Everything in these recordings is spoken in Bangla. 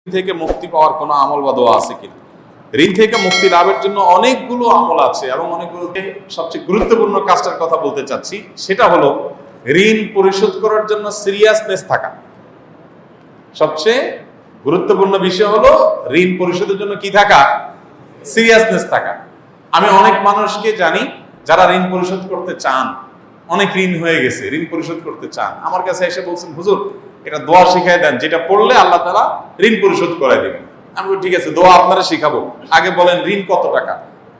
থেকে মুক্তি পাওয়ার কোনো আমল বা দোয়া আছে কিনা? ঋণ থেকে মুক্তি লাভের জন্য অনেকগুলো আমল আছে এবং অনেকগুলো সবচেয়ে গুরুত্বপূর্ণ কাজটার কথা বলতে চাচ্ছি, সেটা হলো ঋণ পরিশোধ করার জন্য সিরিয়াসনেস থাকা। সবচেয়ে গুরুত্বপূর্ণ বিষয় হলো ঋণ পরিশোধের জন্য কি থাকা? সিরিয়াসনেস থাকা। আমি অনেক মানুষকে জানি যারা ঋণ পরিশোধ করতে চান, অনেক ঋণ হয়ে গেছে, ঋণ পরিশোধ করতে চান, আমার কাছে এসে বলছেন, হুজুর এটা দোয়া শিখাই দেন, যেটা পড়লে আল্লাহ তাআলা ঋণ পরিশোধ করে দেবেন। আমি বলি ঠিক আছে, দোয়া আপনারা শিখাবো, আগে বলেন ঋণ কত টাকা।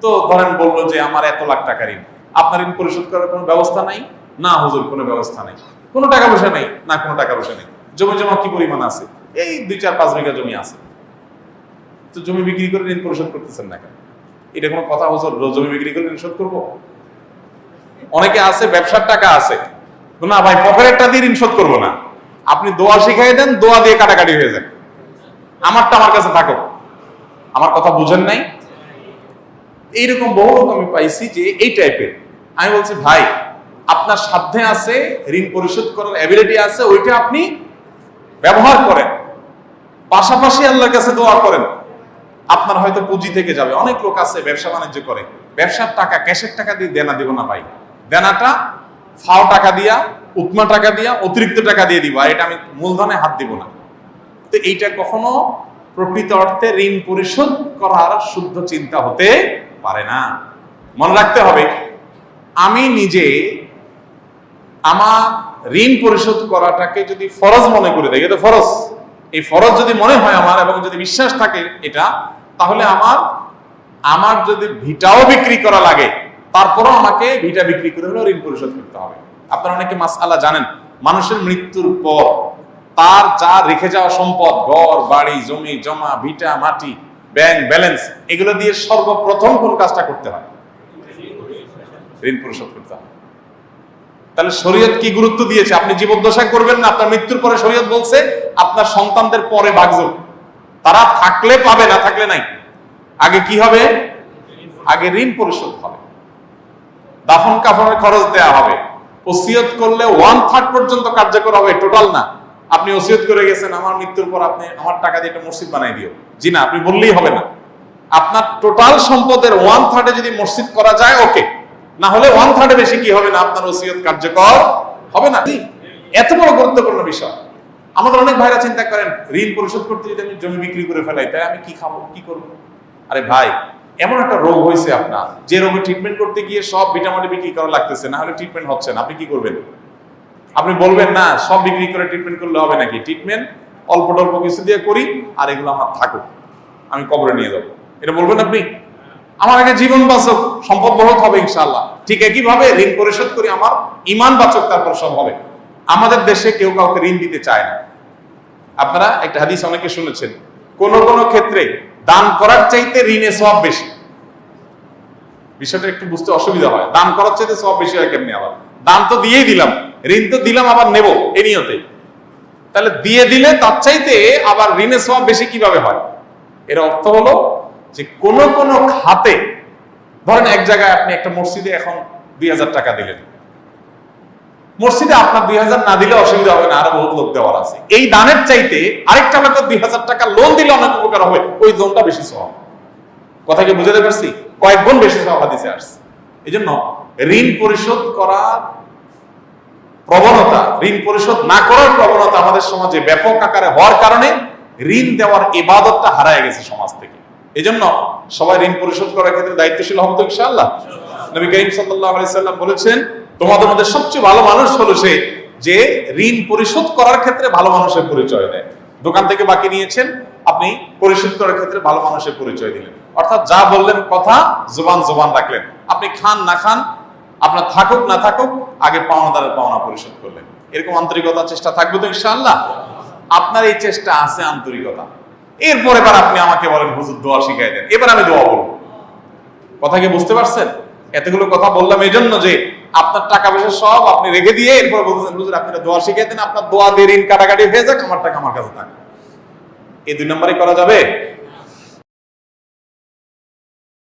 তো ধরেন বললো যে আমার এত লাখ টাকা ঋণ, আপনার ঋণ পরিশোধ করার কোনো ব্যবস্থা নাই? না হুজুর, কোনো ব্যবস্থা নাই। কোনো টাকা পয়সা নেই? না, কোনো টাকা পয়সা নেই। জমি জমা কি পরিমাণ আছে? এই 2-4-5 বিঘা জমি আছে। তো জমি বিক্রি করে ঋণ পরিশোধ করতেছেন না কেন? এটা কোনো কথা হুজুর? জমি বিক্রি করে ঋণ শোধ করবো? অনেকে আছে ব্যবসার টাকা আছে, না ভাই পকেটেরটা দিয়ে ঋণ শোধ করবো না। আপনি দোয়া শিখাই দেন, দোয়া দিয়ে কাটাকাটি হয়ে যায়, আমারটা আমার কাছে থাকো। আমার কথা বুঝেন নাই? এইরকম বহু লোক আমি পাইছি যে এই টাইপের। আমি বলছি ভাই, আপনার সাধ্যে আছে, ঋণ পরিশোধ করার এবিলিটি আছে, ওইটা আপনি ব্যবহার করেন, পাশাপাশি আল্লাহর কাছে দোয়া করেন। আপনার হয়তো পুঁজি থেকে যাবে। অনেক লোক আছে ব্যবসা বাণিজ্য করে, ব্যবসার টাকা ক্যাশের টাকা দিয়ে দেনা দিব না ভাই, দেনাটা ফাও টাকা দিয়া, উৎমা টাকা দিয়া, অতিরিক্ত টাকা দিয়ে দিব, আর এটা আমি মূলধনে হাত দিব না। তো এইটা কখনো প্রকৃত অর্থে ঋণ পরিশোধ করার শুদ্ধ চিন্তা হতে পারে না। মনে রাখতে হবে, আমি নিজে আমার ঋণ পরিশোধ করাটাকে যদি ফরজ মনে করে দেয়, এটা ফরজ, এই ফরজ যদি মনে হয় আমার এবং যদি বিশ্বাস থাকে এটা, তাহলে আমার যদি ভিটাও বিক্রি করা লাগে, তারপরও আমাকে ভিটা বিক্রি করে হলেও ঋণ পরিশোধ করতে হবে। আপনারা অনেকে মাসআলা জানেন, মানুষের মৃত্যুর পর তার যা রেখে যাওয়া সম্পদ, ঘর বাড়ি জমি জমা ভিটা মাটি ব্যাংক ব্যালেন্স, এগুলো দিয়ে সর্বপ্রথম কোন কাজটা করতে হয়? ঋণ পরিশোধ করতে হয়। তাহলে শরীয়ত কি গুরুত্ব দিয়েছে? আপনি জীবদ্দশায় করবেন না, আপনার মৃত্যুর পরে শরীয়ত বলছে আপনার সন্তানদের পরে ভাগযোগ, তারা থাকলে পাবে, না থাকলে নাই। আগে কি হবে? আগে ঋণ পরিশোধ হবে, দাফন কাফনের খরচ দেয়া হবে, ওসিয়ত করলে 1/3 পর্যন্ত কার্যকর হবে, টোটাল না। আপনি ওসিয়ত করে গেছেন আমার মৃত্যুর পর আপনি আমার টাকা দিয়ে একটা মসজিদ বানাই দিও, জি না, আপনি বললেই হবে না। আপনার টোটাল সম্পদের 1/3 যদি মসজিদ করা যায় ওকে, না হলে 1/3 বেশি কি হবে না, আপনার ওসিয়ত কার্যকর হবে না। এত বড় গুরুত্বপূর্ণ বিষয়। আমাদের অনেক ভাইরা চিন্তা করেন ঋণ পরিশোধ করতে যদি আমি জমি বিক্রি করে ফেলাই, তাই আমি কি খাবো, কি করবো? আরে ভাই, এমন একটা রোগ হয়েছে আপনার, যে রোগে ট্রিটমেন্ট করতে গিয়ে সব ভিটামিন বিক্রি করা লাগতেছে, না হলে ট্রিটমেন্ট হচ্ছে না, আপনি কি করবেন? আপনি বলবেন না সব বিক্রি করে ট্রিটমেন্ট করলে হবে নাকি? ট্রিটমেন্ট অল্প টল্প কিছু দিয়ে করি, আর এগুলো আমার থাকুক, আমি কবরে নিয়ে যাবো, এটা বলবেন আপনি? আমার আগে জীবন বাঁচক, সম্পদ বহুত হবে ইনশাআল্লাহ। ঠিক একইভাবে ঋণ পরিশোধ করি, আমার ইমান বাঁচক, তারপর সব হবে। আমাদের দেশে কেউ কাউকে ঋণ দিতে চায় না। আপনারা একটা হাদিস অনেকে শুনেছেন, কোন কোন ক্ষেত্রে দান করার চাইতে ঋণের সওয়াব বেশি। বিষয়টা একটু বুঝতে অসুবিধা হয়, দান করার চাইতে সওয়াব বেশি হয় কেমনি? আবার দান তো দিয়েই দিলাম, ঋণ তো দিলাম আবার নেব এই নিয়তে, তাহলে দিয়ে দিলে তার চাইতে আবার ঋণের সওয়াব বেশি কিভাবে হয়? এর অর্থ হলো যে কোন কোন খাতে, ধরেন এক জায়গায় আপনি একটা মসজিদে এখন 2000 টাকা দিলেন, মসজিদে আপনার 2000 না দিলে অসুবিধা হবে না, আরো বহুত লোক দেওয়ার আছে। এই দানের চাইতে আরেকটা লোক 2000 টাকা লোন দিলে অনেক উপকার হবে, ওই লোনটা বেশি সওয়াব। কথা কি বুঝাতে পারছি? কয়েক গুণ বেশি সওয়াব হাদিসে আসছে। এই জন্য ঋণ পরিশোধ করার প্রবণতা, ঋণ পরিশোধ না করার প্রবণতা আমাদের সমাজে ব্যাপক আকারে হওয়ার কারণে ঋণ দেওয়ার ইবাদতটা হারায় গেছে সমাজ থেকে। এই জন্য সবাই ঋণ পরিশোধ করার ক্ষেত্রে দায়িত্বশীল হব তো ইনশাআল্লাহ। নবী করিম সাল্লাল্লাহু আলাইহি সাল্লাম বলেছেন, তোমাদের মধ্যে সবচেয়ে ভালো মানুষ হলো সে যে ঋণ পরিশোধ করার ক্ষেত্রে ভালো মানুষের পরিচয় দেয়। দোকান থেকে বাকি নিয়েছেন, আপনি পরিশোধ করার ক্ষেত্রে ভালো মানুষের পরিচয় দিলেন, অর্থাৎ যা বললেন কথা জবান রাখলেন। আপনি খান না খান, আপনার থাকুক না থাকুক, আগে পাওনাদারের পাওনা পরিশোধ করলেন। এরকম আন্তরিকতার চেষ্টা থাকবে তো ইনশাআল্লাহ? আপনার এই চেষ্টা আছে, আন্তরিকতা। এরপর এবার আপনি আমাকে বলেন হুজুর দোয়া শিখাই দেন, এবার আমি দোয়া বলবো। কথা কি বুঝতে পারছেন? এতগুলো কথা বললাম এই জন্য যে আপনার টাকা পয়সা সব আপনি রেখে দিয়ে এরপর বলছেন হুজুর আপনি দোয়া শিখাই দেন, আপনার দোয়া দিয়ে ঋণ কাটাকাটি হয়ে যাক, আমার টাকা আমার কাছে থাক। এই 2 নম্বরই করা যাবে?